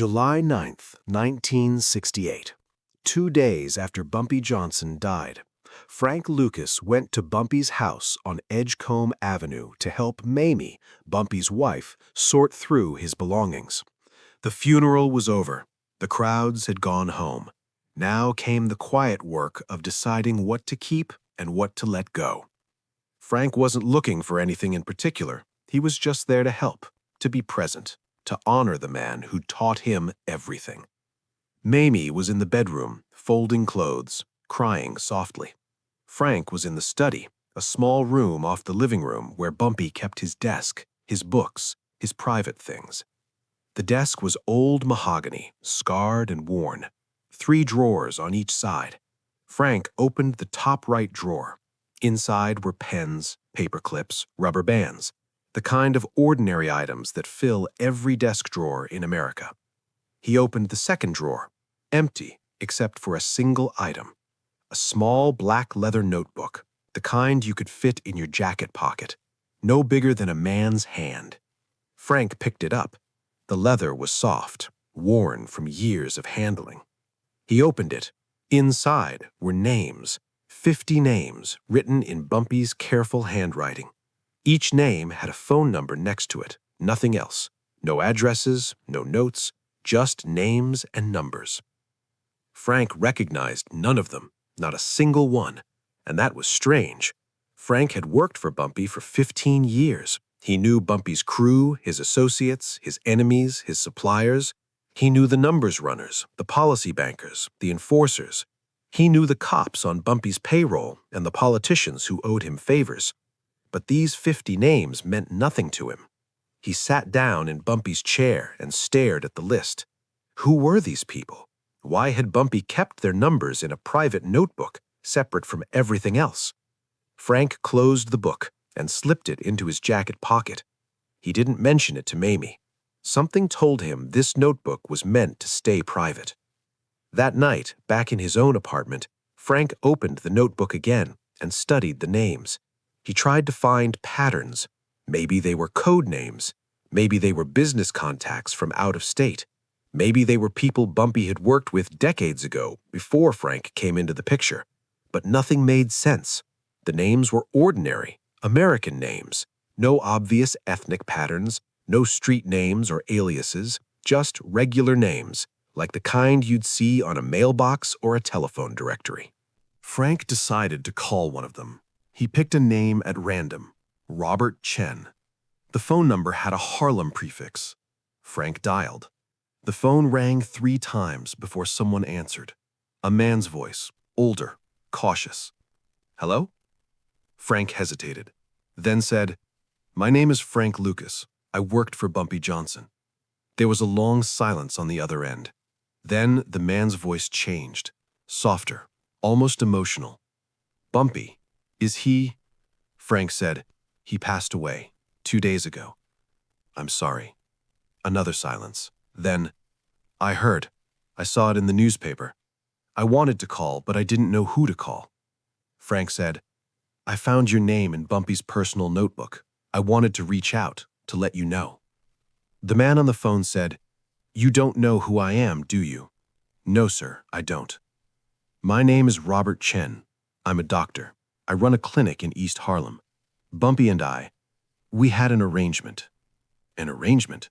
July 9th, 1968. 2 days after Bumpy Johnson died, Frank Lucas went to Bumpy's house on Edgecombe Avenue to help Mamie, Bumpy's wife, sort through his belongings. The funeral was over. The crowds had gone home. Now came the quiet work of deciding what to keep and what to let go. Frank wasn't looking for anything in particular. He was just there to help, to be present, to honor the man who taught him everything. Mamie was in the bedroom, folding clothes, crying softly. Frank was in the study, a small room off the living room where Bumpy kept his desk, his books, his private things. The desk was old mahogany, scarred and worn, 3 drawers on each side. Frank opened the top right drawer. Inside were pens, paper clips, rubber bands, the kind of ordinary items that fill every desk drawer in America. He opened the second drawer, empty except for a single item, a small black leather notebook, the kind you could fit in your jacket pocket, no bigger than a man's hand. Frank picked it up. The leather was soft, worn from years of handling. He opened it. Inside were names, 50 names written in Bumpy's careful handwriting. Each name had a phone number next to it, nothing else. No addresses, no notes, just names and numbers. Frank recognized none of them, not a single one, and that was strange. Frank had worked for Bumpy for 15 years. He knew Bumpy's crew, his associates, his enemies, his suppliers. He knew the numbers runners, the policy bankers, the enforcers. He knew the cops on Bumpy's payroll and the politicians who owed him favors. But these 50 names meant nothing to him. He sat down in Bumpy's chair and stared at the list. Who were these people? Why had Bumpy kept their numbers in a private notebook, separate from everything else? Frank closed the book and slipped it into his jacket pocket. He didn't mention it to Mamie. Something told him this notebook was meant to stay private. That night, back in his own apartment, Frank opened the notebook again and studied the names. He tried to find patterns. Maybe they were code names. Maybe they were business contacts from out of state. Maybe they were people Bumpy had worked with decades ago, before Frank came into the picture. But nothing made sense. The names were ordinary, American names. No obvious ethnic patterns, no street names or aliases, just regular names, like the kind you'd see on a mailbox or a telephone directory. Frank decided to call one of them. He picked a name at random, Robert Chen. The phone number had a Harlem prefix. Frank dialed. The phone rang 3 times before someone answered. A man's voice, older, cautious. "Hello?" Frank hesitated, then said, "My name is Frank Lucas. I worked for Bumpy Johnson." There was a long silence on the other end. Then the man's voice changed, softer, almost emotional. "Bumpy, is he?" Frank said, "He passed away 2 days ago." "I'm sorry." Another silence. Then, "I heard. I saw it in the newspaper. I wanted to call, but I didn't know who to call." Frank said, "I found your name in Bumpy's personal notebook. I wanted to reach out, to let you know." The man on the phone said, "You don't know who I am, do you?" "No, sir, I don't." "My name is Robert Chen. I'm a doctor. I run a clinic in East Harlem. Bumpy and we had an arrangement." "An arrangement?"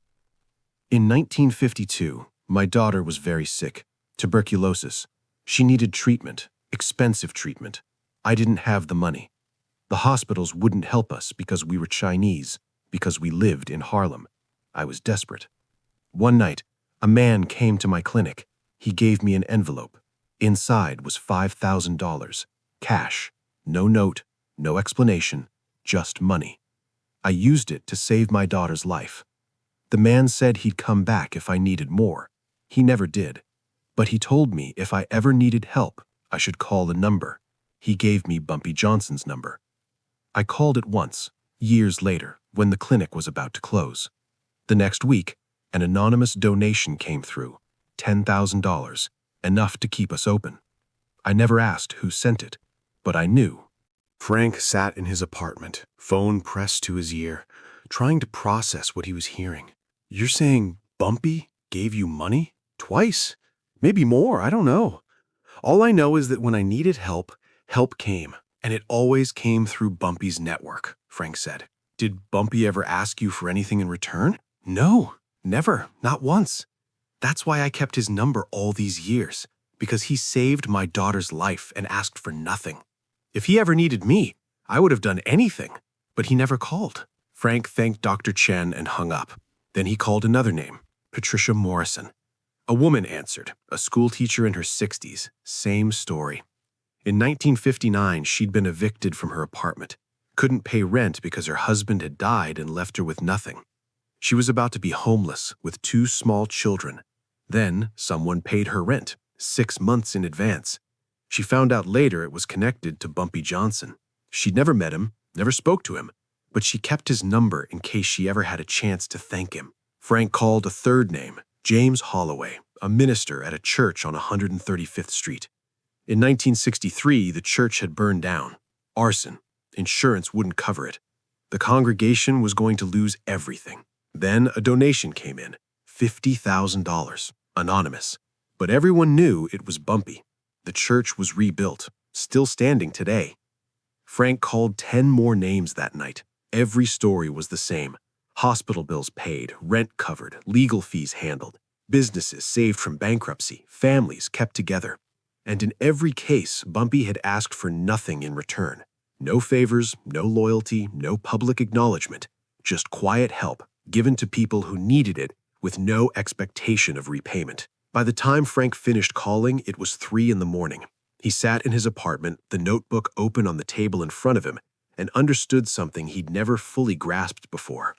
"In 1952, my daughter was very sick, tuberculosis. She needed treatment, expensive treatment. I didn't have the money. The hospitals wouldn't help us because we were Chinese, because we lived in Harlem. I was desperate. One night, a man came to my clinic. He gave me an envelope. Inside was $5,000, cash, no note, no explanation, just money. I used it to save my daughter's life. The man said he'd come back if I needed more. He never did. But he told me if I ever needed help, I should call a number. He gave me Bumpy Johnson's number. I called it once, years later, when the clinic was about to close. The next week, an anonymous donation came through, $10,000, enough to keep us open. I never asked who sent it, but I knew." Frank sat in his apartment, phone pressed to his ear, trying to process what he was hearing. "You're saying Bumpy Gave you money? Twice? Maybe more, I don't know. All I know is that when I needed help, help came. And it always came through Bumpy's network, Frank said. Did Bumpy ever ask you for anything in return? No, never, not once. That's why I kept his number all these years, because he saved my daughter's life and asked for nothing. If he ever needed me, I would have done anything, but he never called. Frank thanked Dr. Chen and hung up. Then he called another name, Patricia Morrison. A woman answered, a schoolteacher in her 60s, same story. In 1959, she'd been evicted from her apartment, couldn't pay rent because her husband had died and left her with nothing. She was about to be homeless with 2 small children. Then someone paid her rent, 6 months in advance. She found out later it was connected to Bumpy Johnson. She'd never met him, never spoke to him, but she kept his number in case she ever had a chance to thank him. Frank called a third name, James Holloway, a minister at a church on 135th Street. In 1963, the church had burned down. Arson. Insurance wouldn't cover it. The congregation was going to lose everything. Then a donation came in, $50,000, anonymous. But everyone knew it was Bumpy. The church was rebuilt, still standing today. Frank called 10 more names that night. Every story was the same. Hospital bills paid, rent covered, legal fees handled, businesses saved from bankruptcy, families kept together. And in every case, Bumpy had asked for nothing in return. No favors, no loyalty, no public acknowledgement, just quiet help given to people who needed it with no expectation of repayment. By the time Frank finished calling, it was 3 a.m. He sat in his apartment, the notebook open on the table in front of him, and understood something he'd never fully grasped before.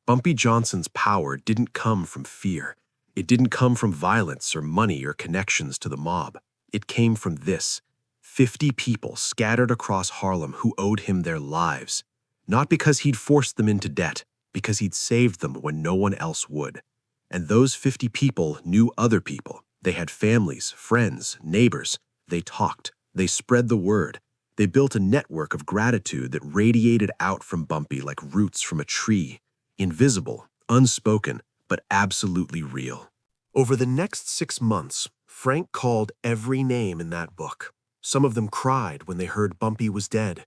Bumpy Johnson's power didn't come from fear. It didn't come from violence or money or connections to the mob. It came from this: 50 people scattered across Harlem who owed him their lives. Not because he'd forced them into debt, because he'd saved them when no one else would. And those 50 people knew other people. They had families, friends, neighbors. They talked. They spread the word. They built a network of gratitude that radiated out from Bumpy like roots from a tree. Invisible, unspoken, but absolutely real. Over the next 6 months, Frank called every name in that book. Some of them cried when they heard Bumpy was dead.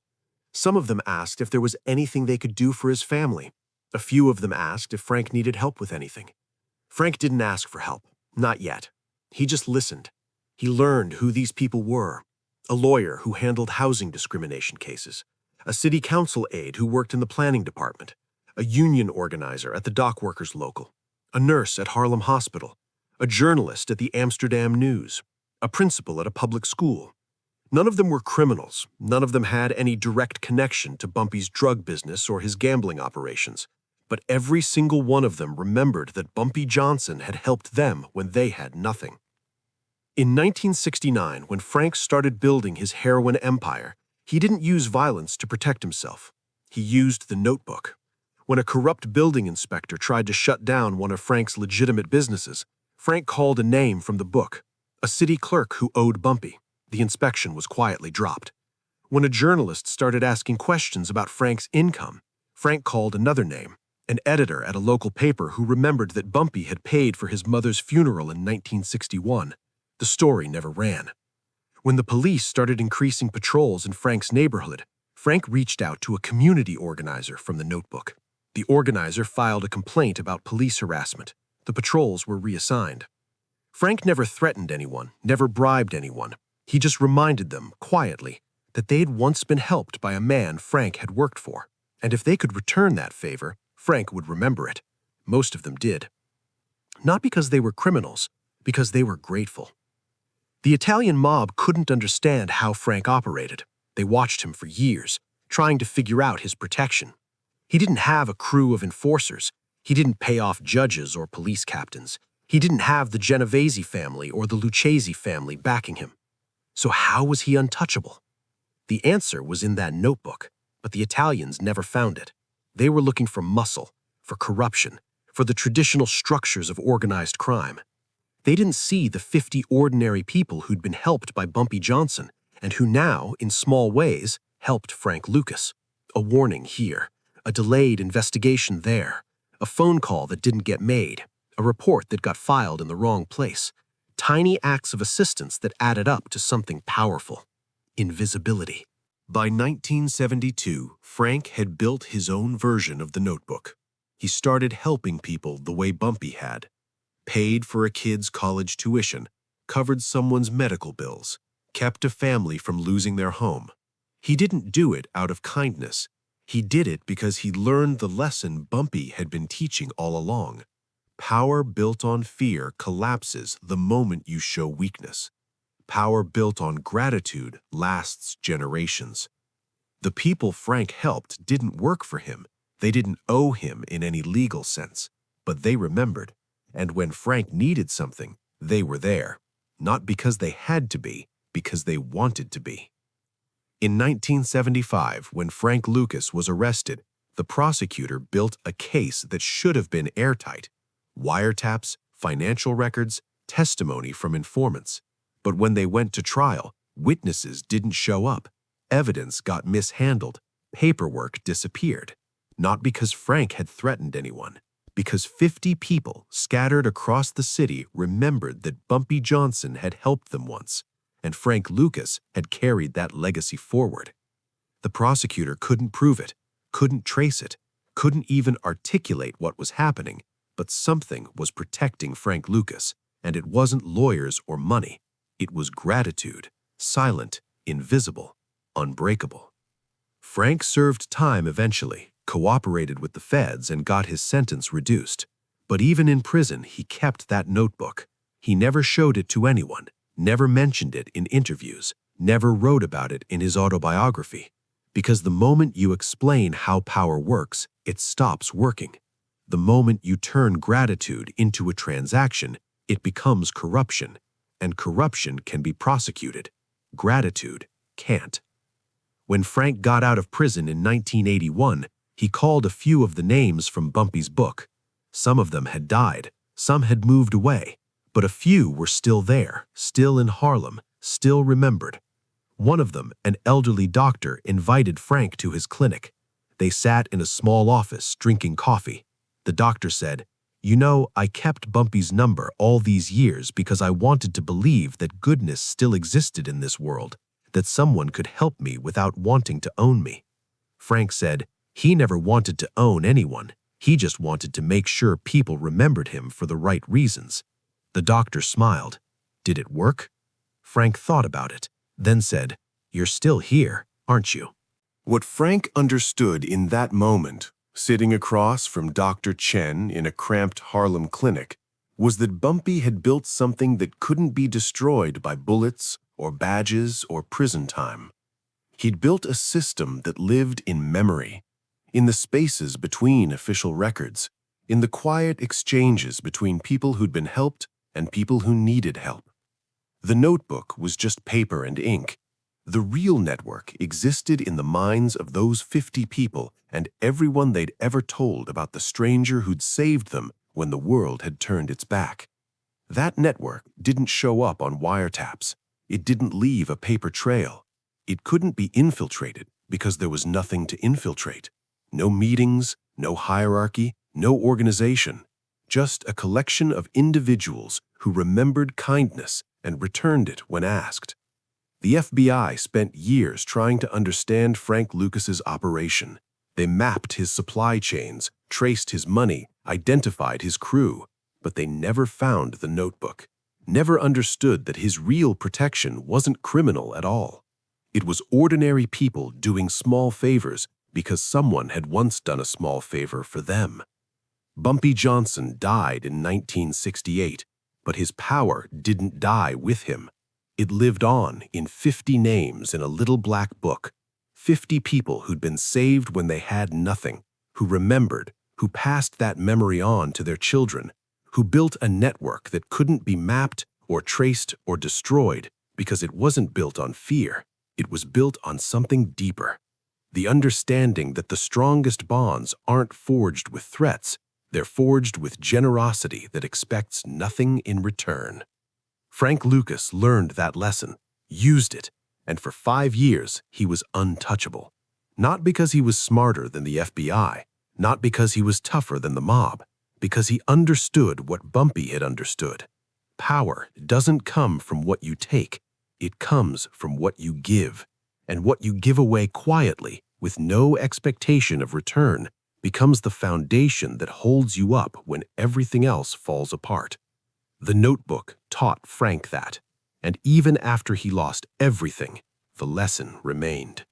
Some of them asked if there was anything they could do for his family. A few of them asked if Frank needed help with anything. Frank didn't ask for help, not yet. He just listened. He learned who these people were: a lawyer who handled housing discrimination cases, a city council aide who worked in the planning department, a union organizer at the dock workers local, a nurse at Harlem Hospital, a journalist at the Amsterdam News, a principal at a public school. None of them were criminals. None of them had any direct connection to Bumpy's drug business or his gambling operations. But every single one of them remembered that Bumpy Johnson had helped them when they had nothing. In 1969, when Frank started building his heroin empire, he didn't use violence to protect himself. He used the notebook. When a corrupt building inspector tried to shut down one of Frank's legitimate businesses, Frank called a name from the book: a city clerk who owed Bumpy. The inspection was quietly dropped. When a journalist started asking questions about Frank's income, Frank called another name: an editor at a local paper who remembered that Bumpy had paid for his mother's funeral in 1961. The story never ran. When the police started increasing patrols in Frank's neighborhood, Frank reached out to a community organizer from the notebook. The organizer filed a complaint about police harassment. The patrols were reassigned. Frank never threatened anyone, never bribed anyone. He just reminded them, quietly, that they'd once been helped by a man Frank had worked for. And if they could return that favor, Frank would remember it. Most of them did. Not because they were criminals, because they were grateful. The Italian mob couldn't understand how Frank operated. They watched him for years, trying to figure out his protection. He didn't have a crew of enforcers. He didn't pay off judges or police captains. He didn't have the Genovese family or the Lucchese family backing him. So how was he untouchable? The answer was in that notebook, but the Italians never found it. They were looking for muscle, for corruption, for the traditional structures of organized crime. They didn't see the 50 ordinary people who'd been helped by Bumpy Johnson and who now, in small ways, helped Frank Lucas. A warning here, a delayed investigation there, a phone call that didn't get made. a report that got filed in the wrong place, tiny acts of assistance that added up to something powerful: invisibility. By 1972, Frank had built his own version of the notebook. He started helping people the way Bumpy had: paid for a kid's college tuition, covered someone's medical bills, kept a family from losing their home. He didn't do it out of kindness. He did it because he learned the lesson Bumpy had been teaching all along. Power built on fear collapses the moment you show weakness. Power built on gratitude lasts generations. The people Frank helped didn't work for him. They didn't owe him in any legal sense, but they remembered. And when Frank needed something, they were there. Not because they had to be, because they wanted to be. In 1975, when Frank Lucas was arrested, the prosecutor built a case that should have been airtight: wiretaps, financial records, testimony from informants. But when they went to trial, witnesses didn't show up. Evidence got mishandled. Paperwork disappeared. Not because Frank had threatened anyone, because 50 people scattered across the city remembered that Bumpy Johnson had helped them once, and Frank Lucas had carried that legacy forward. The prosecutor couldn't prove it, couldn't trace it, couldn't even articulate what was happening, but something was protecting Frank Lucas, and it wasn't lawyers or money. It was gratitude, silent, invisible, unbreakable. Frank served time eventually, cooperated with the feds, and got his sentence reduced. But even in prison, he kept that notebook. He never showed it to anyone, never mentioned it in interviews, never wrote about it in his autobiography. Because the moment you explain how power works, it stops working. The moment you turn gratitude into a transaction, it becomes corruption, and corruption can be prosecuted. Gratitude can't. When Frank got out of prison in 1981, he called a few of the names from Bumpy's book. Some of them had died, some had moved away, but a few were still there, still in Harlem, still remembered. One of them, an elderly doctor, invited Frank to his clinic. They sat in a small office drinking coffee. The doctor said, "You know, I kept Bumpy's number all these years because I wanted to believe that goodness still existed in this world, that someone could help me without wanting to own me." Frank said he never wanted to own anyone. He just wanted to make sure people remembered him for the right reasons. The doctor smiled. Did it work? Frank thought about it, then said, "You're still here, aren't you?" What Frank understood in that moment, sitting across from Dr. Chen in a cramped Harlem clinic, was that Bumpy had built something that couldn't be destroyed by bullets or badges or prison time. He'd built a system that lived in memory, in the spaces between official records, in the quiet exchanges between people who'd been helped and people who needed help. The notebook was just paper and ink. The real network existed in the minds of those 50 people and everyone they'd ever told about the stranger who'd saved them when the world had turned its back. That network didn't show up on wiretaps. It didn't leave a paper trail. It couldn't be infiltrated because there was nothing to infiltrate. No meetings, no hierarchy, no organization. Just a collection of individuals who remembered kindness and returned it when asked. The FBI spent years trying to understand Frank Lucas's operation. They mapped his supply chains, traced his money, identified his crew, but they never found the notebook, never understood that his real protection wasn't criminal at all. It was ordinary people doing small favors because someone had once done a small favor for them. Bumpy Johnson died in 1968, but his power didn't die with him. It lived on in 50 names in a little black book, 50 people who'd been saved when they had nothing, who remembered, who passed that memory on to their children, who built a network that couldn't be mapped or traced or destroyed because it wasn't built on fear. It was built on something deeper. The understanding that the strongest bonds aren't forged with threats, they're forged with generosity that expects nothing in return. Frank Lucas learned that lesson, used it, and for 5 years he was untouchable. Not because he was smarter than the FBI, not because he was tougher than the mob, because he understood what Bumpy had understood. Power doesn't come from what you take, it comes from what you give. And what you give away quietly, with no expectation of return, becomes the foundation that holds you up when everything else falls apart. The notebook taught Frank that, and even after he lost everything, the lesson remained.